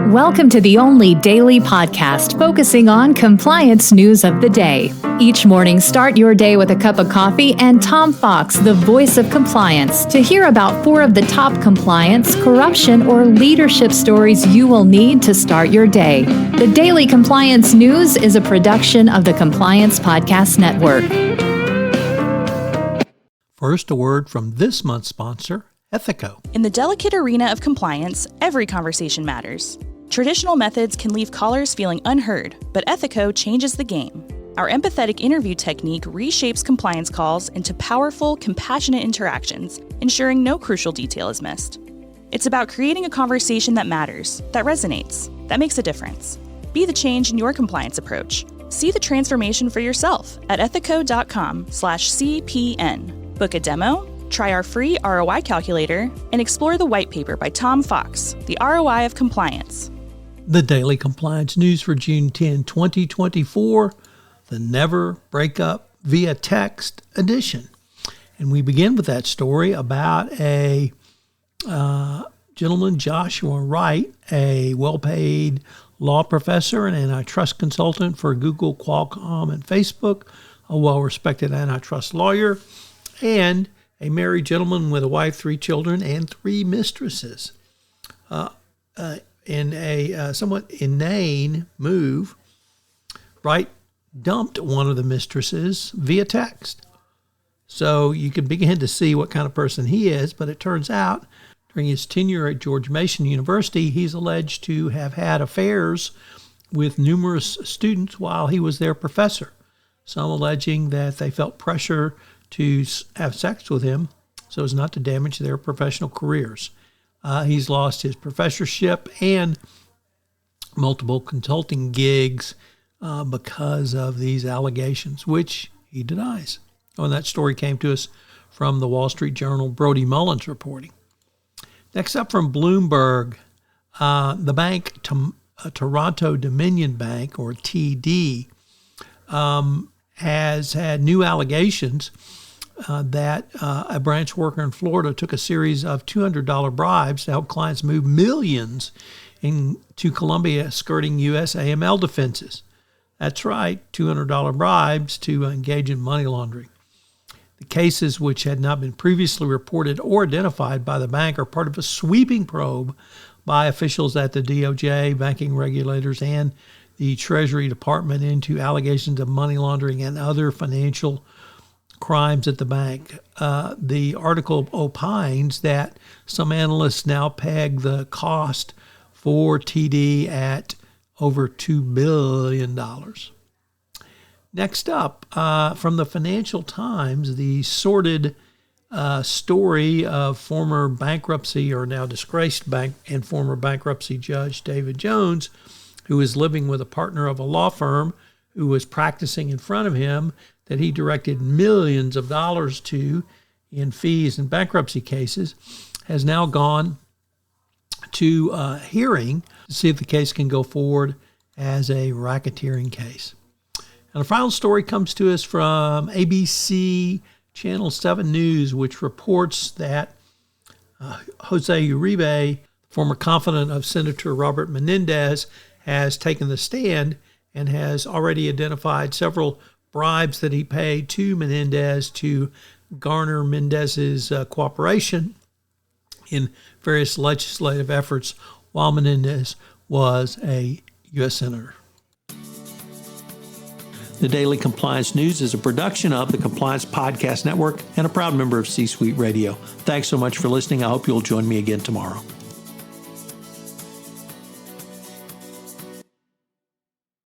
Welcome to the only daily podcast focusing on compliance news of the day. Each morning, start your day with a cup of coffee and Tom Fox, the voice of compliance, to hear about 4 of the top compliance, corruption, or leadership stories you will need to start your day. The Daily Compliance News is a production of the Compliance Podcast Network. First, a word from this month's sponsor, Ethico. In the delicate arena of compliance, every conversation matters. Traditional methods can leave callers feeling unheard, but Ethico changes the game. Our empathetic interview technique reshapes compliance calls into powerful, compassionate interactions, ensuring no crucial detail is missed. It's about creating a conversation that matters, that resonates, that makes a difference. Be the change in your compliance approach. See the transformation for yourself at ethico.com/CPN. Book a demo, try our free ROI calculator, and explore the white paper by Tom Fox, The ROI of Compliance. The Daily Compliance News for June 10, 2024, the Never Break Up Via Text edition. And we begin with that story about a gentleman, Joshua Wright, a well-paid law professor and antitrust consultant for Google, Qualcomm, and Facebook, a well-respected antitrust lawyer, and a married gentleman with a wife, 3 children, and 3 mistresses. In a somewhat inane move, Wright dumped one of the mistresses via text. So you can begin to see what kind of person he is, but it turns out during his tenure at George Mason University, he's alleged to have had affairs with numerous students while he was their professor. Some alleging that they felt pressure to have sex with him so as not to damage their professional careers. He's lost his professorship and multiple consulting gigs because of these allegations, which he denies. And that story came to us from the Wall Street Journal, Brody Mullins reporting. Next up from Bloomberg, the bank Toronto Dominion Bank, or TD, has had new allegations that a branch worker in Florida took a series of $200 bribes to help clients move millions into Colombia, skirting U.S. AML defenses. That's right, $200 bribes to engage in money laundering. The cases, which had not been previously reported or identified by the bank, are part of a sweeping probe by officials at the DOJ, banking regulators, and the Treasury Department into allegations of money laundering and other financial crimes at the bank. The article opines that some analysts now peg the cost for TD at over $2 billion. Next up, from the Financial Times, the sordid story of former bankruptcy, or now disgraced bank and former bankruptcy judge David Jones, who is living with a partner of a law firm who was practicing in front of him, that he directed millions of dollars to in fees in bankruptcy cases, has now gone to hearing to see if the case can go forward as a racketeering case. And the final story comes to us from ABC Channel 7 News, which reports that Jose Uribe, former confidant of Senator Robert Menendez, has taken the stand and has already identified several bribes that he paid to Menendez to garner Menendez's cooperation in various legislative efforts while Menendez was a U.S. Senator. The Daily Compliance News is a production of the Compliance Podcast Network and a proud member of C-Suite Radio. Thanks so much for listening. I hope you'll join me again tomorrow.